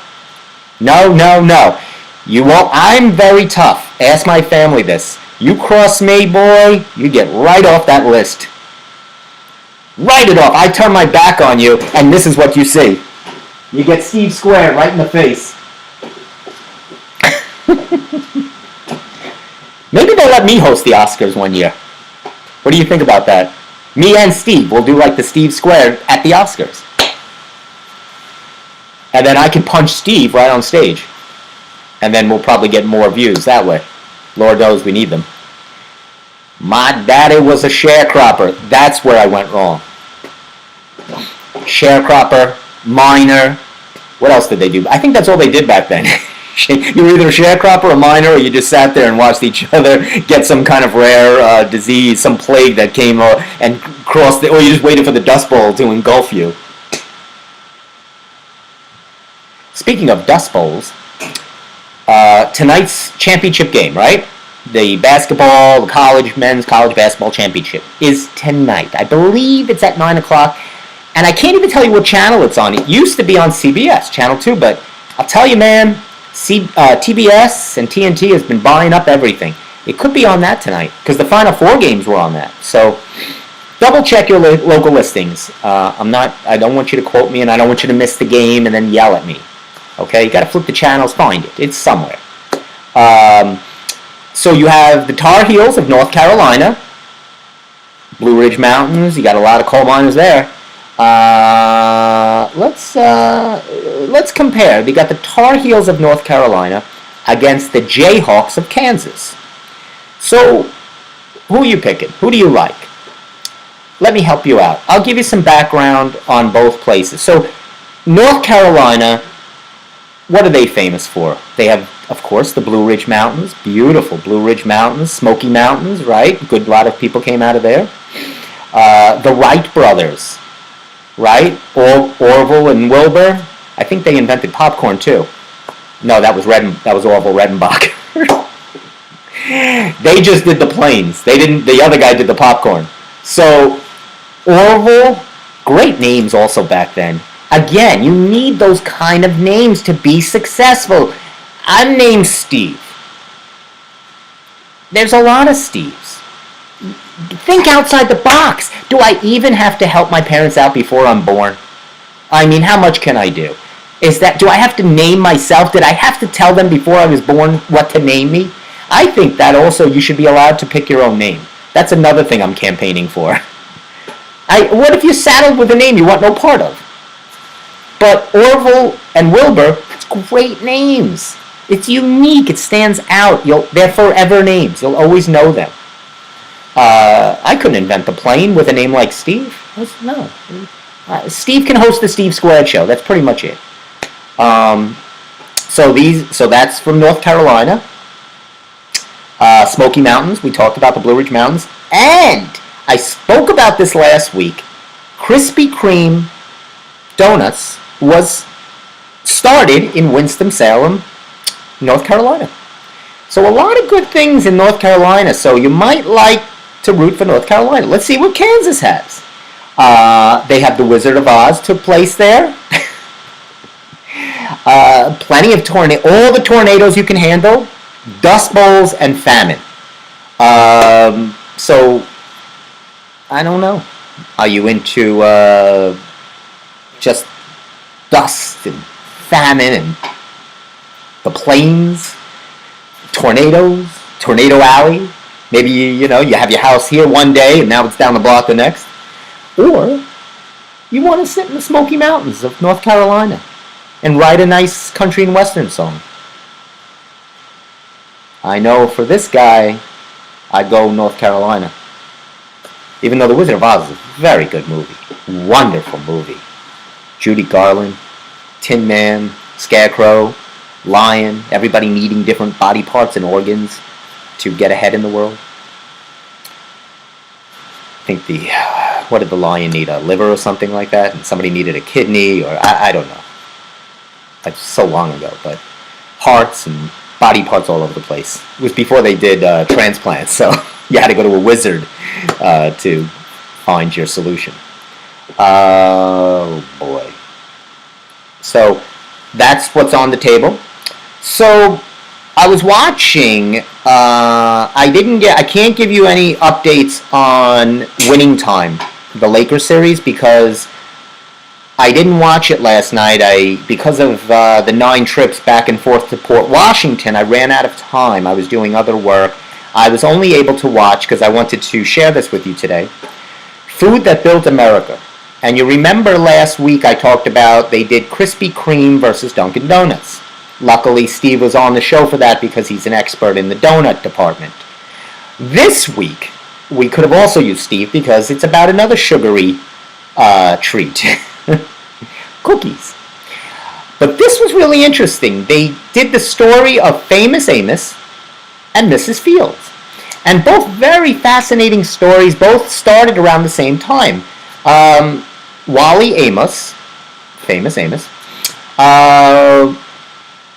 You won't. I'm very tough. Ask my family this. You cross me, boy, you get right off that list. Write it off. I turn my back on you, and this is what you see. You get Steve Square right in the face. Maybe they'll let me host the Oscars one year. What do you think about that? Me and Steve will do like the Steve Square at the Oscars. And then I can punch Steve right on stage. And then we'll probably get more views that way. Lord knows we need them. My daddy was a sharecropper. That's where I went wrong. Sharecropper, miner. What else did they do? I think that's all they did back then. You were either a sharecropper, a miner, or you just sat there and watched each other get some kind of rare disease, some plague that came and crossed, or you just waited for the Dust Bowl to engulf you. Speaking of Dust Bowls, tonight's championship game, right? The basketball, the men's college basketball championship is tonight. I believe it's at 9 o'clock. And I can't even tell you what channel it's on. It used to be on CBS, Channel 2, but I'll tell you, man, TBS and TNT has been buying up everything. It could be on that tonight, because the Final Four games were on that. So double check your local listings. I don't want you to quote me, and I don't want you to miss the game and then yell at me. Okay, you got to flip the channels, find it. It's somewhere. So you have the Tar Heels of North Carolina, Blue Ridge Mountains. You got a lot of coal miners there. Let's compare. They got the Tar Heels of North Carolina against the Jayhawks of Kansas. So, who are you picking? Who do you like? Let me help you out. I'll give you some background on both places. So, North Carolina, what are they famous for? They have, of course, the Blue Ridge Mountains, beautiful Blue Ridge Mountains, Smoky Mountains, right? A lot of people came out of there. The Wright brothers, right? Orville and Wilbur. I think they invented popcorn too. No, that was Orville Redenbach. They just did the planes. They didn't. The other guy did the popcorn. So Orville, great names also back then. Again, you need those kind of names to be successful. I'm named Steve. There's a lot of Steves. Think outside the box. Do I even have to help my parents out before I'm born? I mean, how much can I do? Do I have to name myself? Did I have to tell them before I was born what to name me? I think that also you should be allowed to pick your own name. That's another thing I'm campaigning for. What if you're saddled with a name you want no part of? But Orville and Wilbur, it's great names. It's unique. It stands out. They're forever names. You'll always know them. I couldn't invent the plane with a name like Steve. No. Steve can host the Steve Squared Show. That's pretty much it. So that's from North Carolina. Smoky Mountains. We talked about the Blue Ridge Mountains. And I spoke about this last week. Krispy Kreme Donuts was started in Winston-Salem, North Carolina. So a lot of good things in North Carolina. So you might like to root for North Carolina. Let's see what Kansas has. They have the Wizard of Oz took place there. Plenty of all the tornadoes you can handle, dust bowls, and famine. So I don't know. Are you into just dust and famine and the plains, tornadoes, tornado alley? Maybe you have your house here one day and now it's down the block the next. Or you want to sit in the Smoky Mountains of North Carolina and write a nice country and western song. I know for this guy, I'd go North Carolina. Even though The Wizard of Oz is a very good movie. Wonderful movie. Judy Garland, Tin Man, Scarecrow. lion, everybody needing different body parts and organs to get ahead in the world. I think what did the lion need, a liver or something like that, and somebody needed a kidney, or I don't know. That's so long ago, but hearts and body parts all over the place. It was before they did transplants, so you had to go to a wizard to find your solution. Oh boy. So that's what's on the table. So I was watching. I can't give you any updates on Winning Time, the Lakers series, because I didn't watch it last night. Because of the 9 trips back and forth to Port Washington, I ran out of time. I was doing other work. I was only able to watch because I wanted to share this with you today. Food That Built America. And you remember last week I talked about they did Krispy Kreme versus Dunkin' Donuts. Luckily, Steve was on the show for that because he's an expert in the donut department. This week, we could have also used Steve because it's about another sugary treat. Cookies. But this was really interesting. They did the story of Famous Amos and Mrs. Fields. And both very fascinating stories, both started around the same time. Wally Amos, Famous Amos,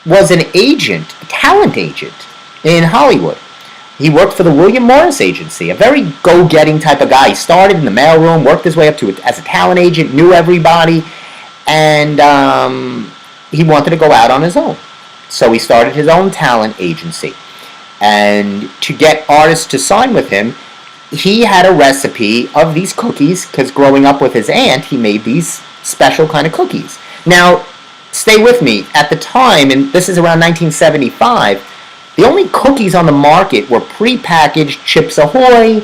was an agent, a talent agent in Hollywood. He worked for the William Morris Agency, a very go-getting type of guy. He started in the mailroom, worked his way up to it as a talent agent, knew everybody, and he wanted to go out on his own. So he started his own talent agency. And to get artists to sign with him, he had a recipe of these cookies, because growing up with his aunt, he made these special kind of cookies. Now, stay with me. At the time, and this is around 1975, the only cookies on the market were pre-packaged Chips Ahoy,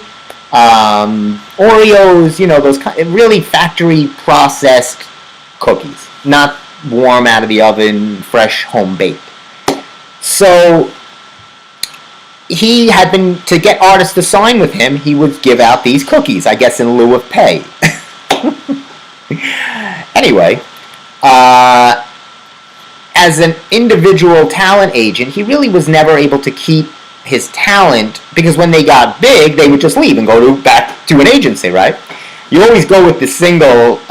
Oreos, those really factory processed cookies, not warm out of the oven, fresh home baked. So he had been, to get artists to sign with him, he would give out these cookies, I guess in lieu of pay. Anyway, as an individual talent agent, he really was never able to keep his talent, because when they got big, they would just leave and go back to an agency, right? You always go with the single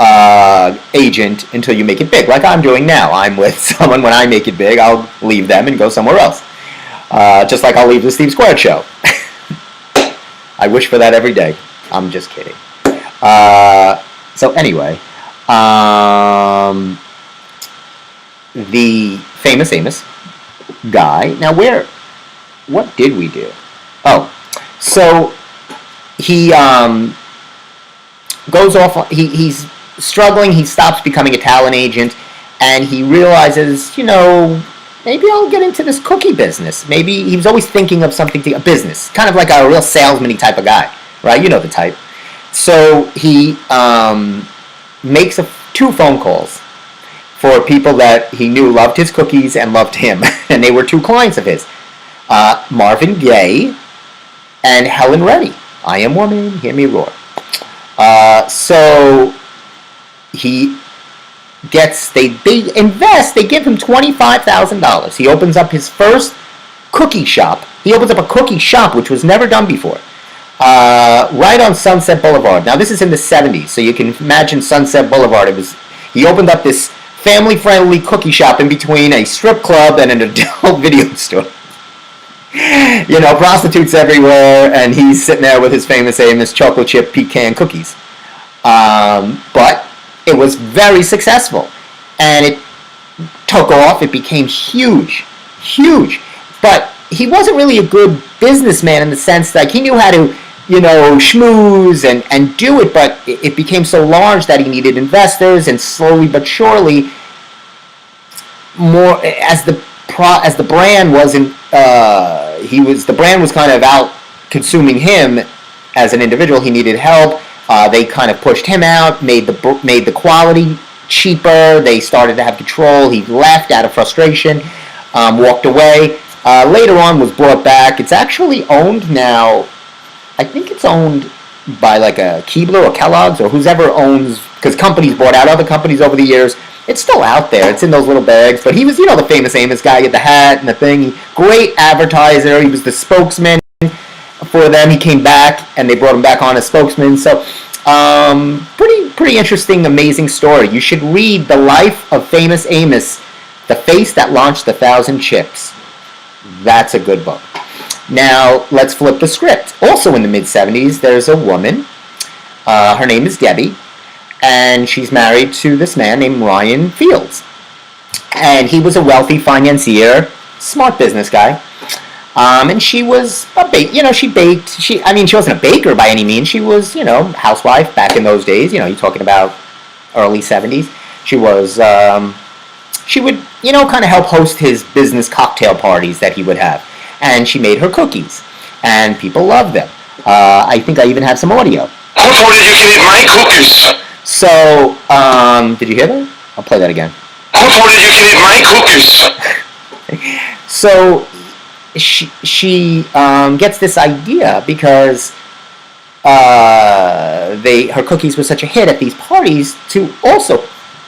agent until you make it big, like I'm doing now. I'm with someone. When I make it big, I'll leave them and go somewhere else. Just like I'll leave the Steve Squared show. I wish for that every day. I'm just kidding. So anyway, the Famous Amos guy. Now what did we do? Oh, so he goes off. He's struggling. He stops becoming a talent agent, and he realizes, maybe I'll get into this cookie business. Maybe he was always thinking of something, a business, kind of like a real salesman-y type of guy, right? You know the type. So he makes 2 phone calls for people that he knew loved his cookies and loved him, and they were 2 clients of his, Marvin Gaye and Helen Reddy. I am woman, hear me roar. So he they invest, they give him $25,000. He opens up his first cookie shop. He opens up a cookie shop, which was never done before, right on Sunset Boulevard. Now, this is in the 70s, so you can imagine Sunset Boulevard. He opened up this family-friendly cookie shop in between a strip club and an adult video store. Prostitutes everywhere, and he's sitting there with his Famous Amos chocolate chip pecan cookies. But it was very successful, and it took off. It became huge. But he wasn't really a good businessman in the sense that he knew how to, schmooze and do it, but it became so large that he needed investors, and slowly but surely, more as the brand wasn't, the brand was kind of out consuming him as an individual. He needed help. They kind of pushed him out, made the quality cheaper. They started to have control. He left out of frustration, walked away. Later on was brought back. It's actually owned now. I think it's owned by like a Keebler or Kellogg's or whoever owns, because companies bought out other companies over the years. It's still out there. It's in those little bags. But he was, the famous Amos guy with the hat and the thing. Great advertiser. He was the spokesman for them. He came back, and they brought him back on as spokesman. So, pretty interesting, amazing story. You should read The Life of Famous Amos, The Face That Launched 1,000 Chips. That's a good book. Now, let's flip the script. Also in the mid-'70s, there's a woman. Her name is Debbie. And she's married to this man named Ryan Fields. And he was a wealthy financier, smart business guy. And she was she baked. She wasn't a baker by any means. She was, housewife back in those days. You're talking about early 70s. She was, she would, kind of help host his business cocktail parties that he would have. And she made her cookies. And people loved them. I think I even have some audio. Whose order you can eat my cookies? So, did you hear that? I'll play that again. Whose order you can eat my cookies? So, she gets this idea because her cookies were such a hit at these parties to also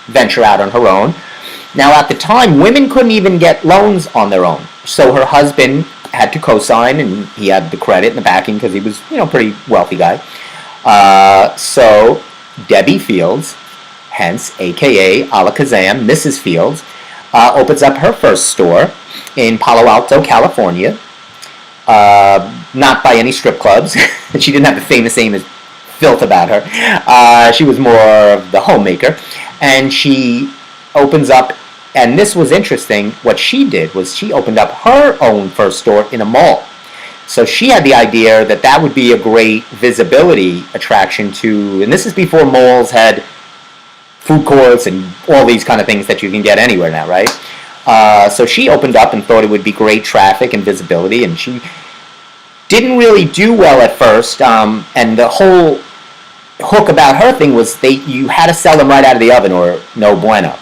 venture out on her own. Now, at the time, women couldn't even get loans on their own. So her husband had to co-sign, and he had the credit and the backing because he was, pretty wealthy guy. So Debbie Fields, hence a.k.a. Alakazam, Mrs. Fields, opens up her first store in Palo Alto, California. Not by any strip clubs. She didn't have the famous Amos filth about her. She was more of the homemaker. And she opens up, and this was interesting, what she did was she opened up her own first store in a mall. So she had the idea that that would be a great visibility attraction to, and this is before malls had food courts and all these kind of things that you can get anywhere now, right? So she opened up and thought it would be great traffic and visibility, and she didn't really do well at first, and the whole hook about her thing was you had to sell them right out of the oven or no bueno.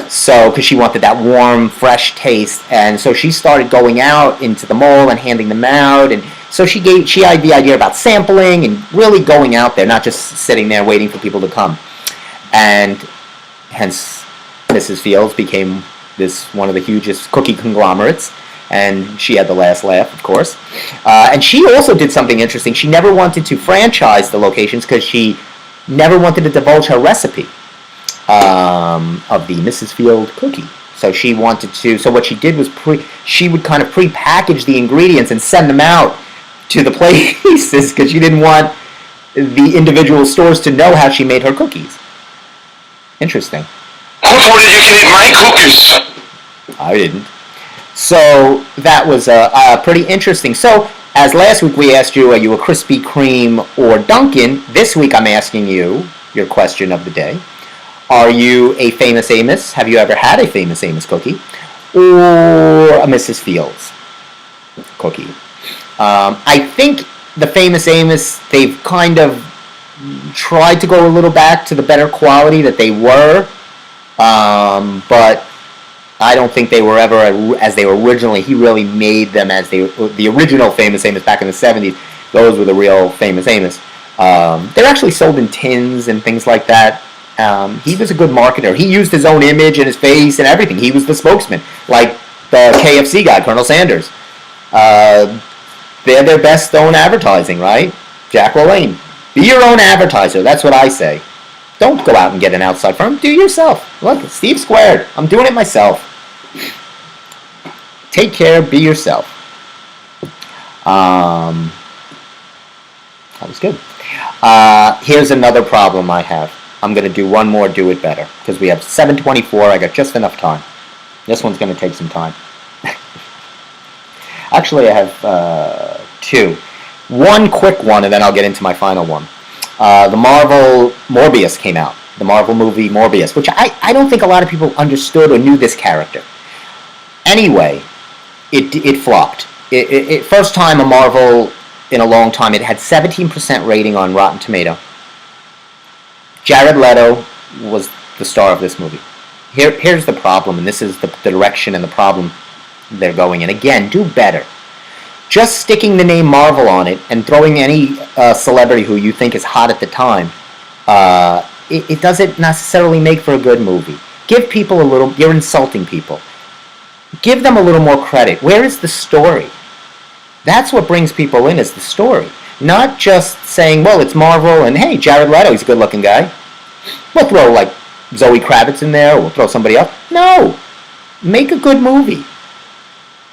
So, because she wanted that warm, fresh taste, and so she started going out into the mall and handing them out, and so she had the idea about sampling and really going out there, not just sitting there waiting for people to come, and hence Mrs. Fields became one of the hugest cookie conglomerates, and she had the last laugh, of course. And she also did something interesting. She never wanted to franchise the locations because she never wanted to divulge her recipe of the Mrs. Field cookie. So she wanted to, so what she did was she would kind of pre-package the ingredients and send them out to the places because she didn't want the individual stores to know how she made her cookies. Interesting. Whose order you can eat my cookies? I didn't. So that was pretty interesting. So as last week we asked you, are you a Krispy Kreme or Dunkin'? This week I'm asking you your question of the day. Are you a Famous Amos? Have you ever had a Famous Amos cookie? Or a Mrs. Fields cookie? I think the Famous Amos, they've kind of tried to go a little back to the better quality that they were, but I don't think they were ever as they were originally. He really made them as the original Famous Amos back in the 70s. Those were the real Famous Amos. They're actually sold in tins and things like that. He was a good marketer. He used his own image and his face and everything. He was the spokesman, like the KFC guy, Colonel Sanders. They're their best own advertising, right? Jack LaLanne. Be your own advertiser. That's what I say. Don't go out and get an outside firm. Do it yourself. Look, Steve Squared. I'm doing it myself. Take care. Be yourself. That was good. Here's another problem I have. I'm going to do one more Do It Better because we have 7:24. I got just enough time. This one's going to take some time. Actually, I have two. One quick one, and then I'll get into my final one. The Marvel Morbius came out. The Marvel movie Morbius, which I don't think a lot of people understood or knew this character. Anyway, it flopped. It first time a Marvel in a long time. It had 17% rating on Rotten Tomato. Jared Leto was the star of this movie. Here's the problem, and this is the direction and the problem they're going in. Again, do better. just sticking the name Marvel on it and throwing any celebrity who you think is hot at the time, it doesn't necessarily make for a good movie. Give people a little, you're insulting people. Give them a little more credit. Where is the story? That's what brings people in, is the story. Not just saying, well, it's Marvel and hey, Jared Leto, he's a good looking guy. We'll throw like Zoe Kravitz in there, or we'll throw somebody else. No. Make a good movie.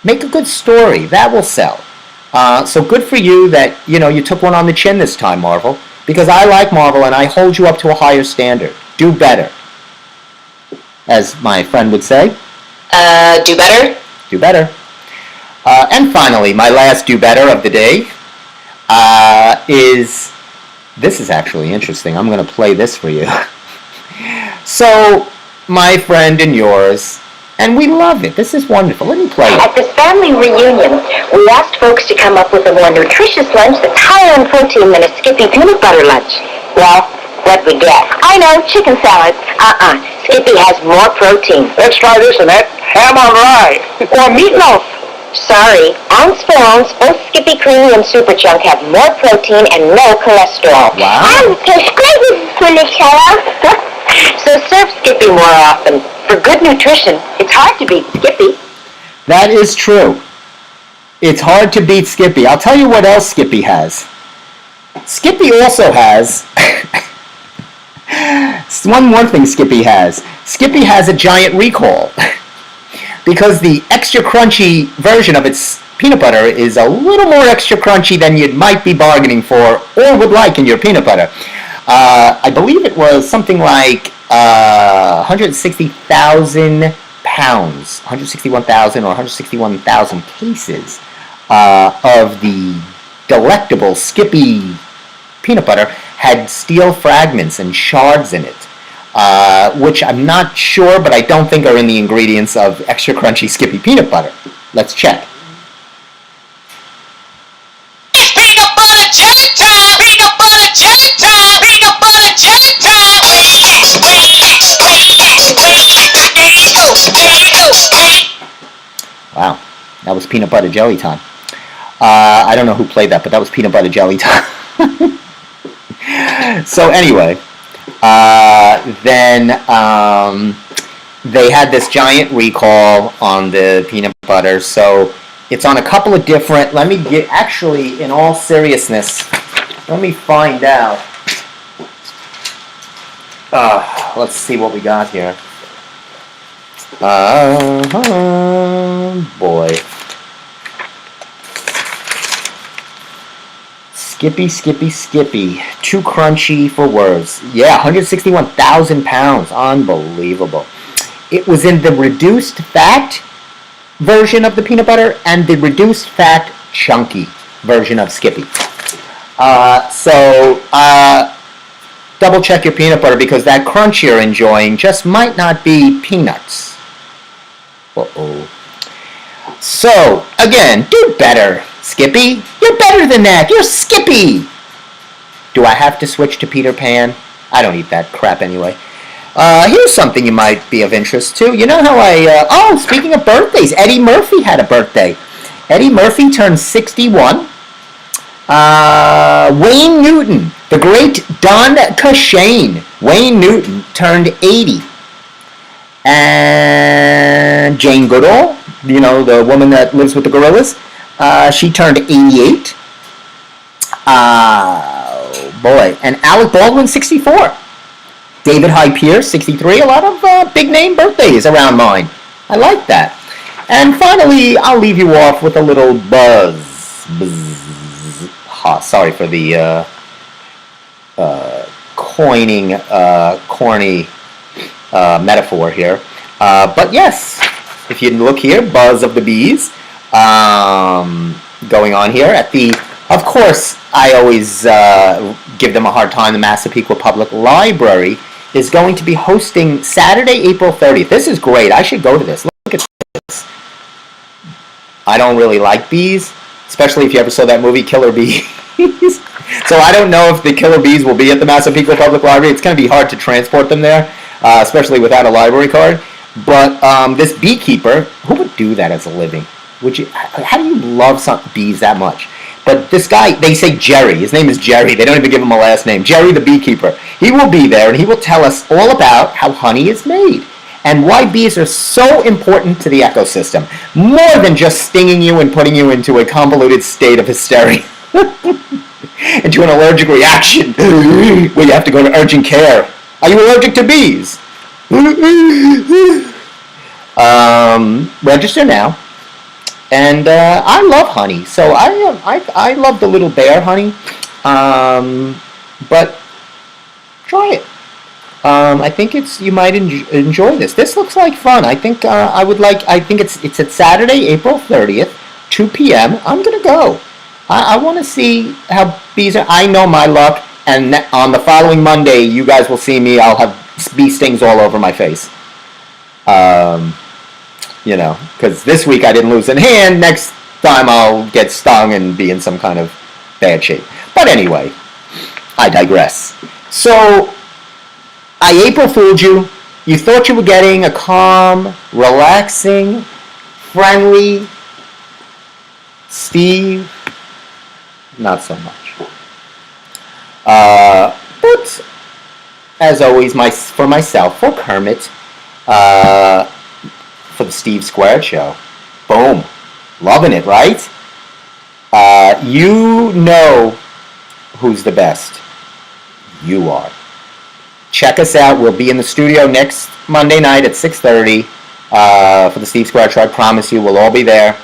Make a good story. That will sell. So good for you that, you took one on the chin this time, Marvel. Because I like Marvel and I hold you up to a higher standard. Do better. As my friend would say. Do better? Do better. And finally, my last do better of the day is... This is actually interesting. I'm going to play this for you. So, my friend and yours... And we love it. This is wonderful. Let me play it. At this family reunion, we asked folks to come up with a more nutritious lunch that's higher in protein than a Skippy peanut butter lunch. Well, what we get? I know, chicken salad. Skippy has more protein. Let's try this, Annette. Ham on rye. Or meatloaf. Sorry, ounce for ounce, both Skippy Creamy and Super Chunk have more protein and no cholesterol. Wow. And tastes great, So serve Skippy more often. For good nutrition, it's hard to beat Skippy. That is true. It's hard to beat Skippy. I'll tell you what else Skippy has. Skippy also has... one more thing Skippy has. Skippy has a giant recall. Because the extra crunchy version of its peanut butter is a little more extra crunchy than you might be bargaining for or would like in your peanut butter. I believe it was something like 160,000 pounds, 161,000 or 161,000 cases of the delectable Skippy peanut butter had steel fragments and shards in it, which I'm not sure, but I don't think are in the ingredients of extra crunchy Skippy peanut butter. Let's check. Peanut butter jelly time! Peanut butter jelly time! Peanut butter jelly time! Wow, that was peanut butter jelly time. I don't know who played that, but that was peanut butter jelly time. So anyway, then they had this giant recall on the peanut butter, so it's on a couple of different... Let me get... Actually, in all seriousness, let me find out. Let's see what we got here. Boy. Skippy, Skippy, Skippy. Too crunchy for words. Yeah, 161,000 pounds. Unbelievable. It was in the reduced fat version of the peanut butter and the reduced fat chunky version of Skippy. Double check your peanut butter because that crunch you're enjoying just might not be peanuts. Uh-oh. So, again, do better, Skippy. You're better than that. You're Skippy. Do I have to switch to Peter Pan? I don't eat that crap anyway. Here's something you might be of interest to. You know how speaking of birthdays, Eddie Murphy had a birthday. Eddie Murphy turned 61. Wayne Newton, the great Don Cushane, Wayne Newton turned 80. And Jane Goodall, the woman that lives with the gorillas, she turned 88. Boy. And Alec Baldwin, 64. David Hyde Pierce, 63. A lot of big name birthdays around mine. I like that. And finally, I'll leave you off with a little buzz. Sorry for the corny metaphor here. But yes, if you look here, Buzz of the Bees going on here at the... Of course, I always give them a hard time. The Massapequa Public Library is going to be hosting Saturday, April 30th. This is great. I should go to this. Look at this. I don't really like bees, especially if you ever saw that movie Killer Bees. So I don't know if the Killer Bees will be at the Massapequa Public Library. It's going to be hard to transport them there, especially without a library card. But this beekeeper, who would do that as a living? How do you love bees that much? But this guy, they say Jerry. His name is Jerry. They don't even give him a last name. Jerry the beekeeper. He will be there, and he will tell us all about how honey is made and why bees are so important to the ecosystem, more than just stinging you and putting you into a convoluted state of hysteria. Into an allergic reaction where you have to go to urgent care. Are you allergic to bees? Register now. And I love honey, so I love the little bear honey, but try it. I think you might enjoy this. This looks like fun. I think I would like. I think it's at Saturday, April 30th, 2 p.m. I'm gonna go. I want to see how bees are. I know my luck, and on the following Monday, you guys will see me. I'll have bee stings all over my face. You know, because this week I didn't lose a hand. Next time I'll get stung and be in some kind of bad shape. But anyway, I digress. So, I April fooled you. You thought you were getting a calm, relaxing, friendly Steve. Not so much. But, as always, for myself, for Kermit, for the Steve Squared Show. Boom. Loving it, right? You know who's the best. You are. Check us out. We'll be in the studio next Monday night at 6:30 for the Steve Squared Show. I promise you, we'll all be there.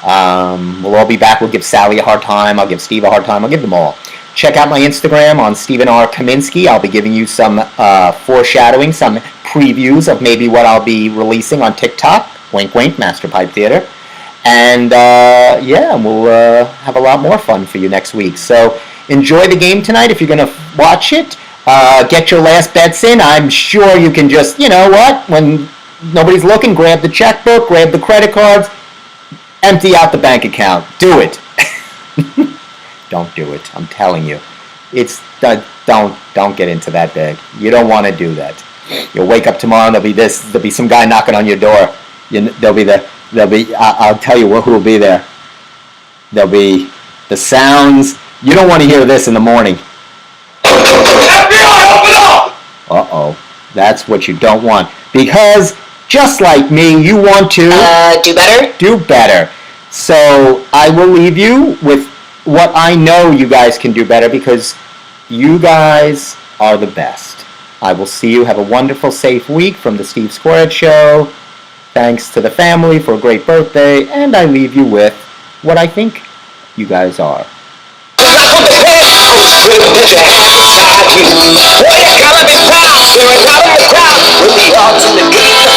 We'll all be back. We'll give Sally a hard time. I'll give Steve a hard time. I'll give them all. Check out my Instagram on Stephen R. Kaminsky. I'll be giving you some foreshadowing, some previews of maybe what I'll be releasing on TikTok. Wink, wink, Master Pipe Theater. And, yeah, we'll have a lot more fun for you next week. So enjoy the game tonight if you're going to watch it. Get your last bets in. I'm sure you can just, you know what, when nobody's looking, grab the checkbook, grab the credit cards, empty out the bank account. Do it. Don't do it. I'm telling you. Don't get into that bag. You don't want to do that. You'll wake up tomorrow and there'll be some guy knocking on your door. I'll tell you who will be there. There'll be the sounds. You don't want to hear this in the morning. FBI, open up! Uh-oh. That's what you don't want. Because, just like me, you want to... do better? Do better. So, I will leave you with what I know you guys can do better, because you guys are the best. I will see you. Have a wonderful, safe week from the Steve Squared Show. Thanks to the family for a great birthday. And I leave you with what I think you guys are. Put your hands inside you. Well, you gotta be proud. You're out of the crowd with the odds and the good.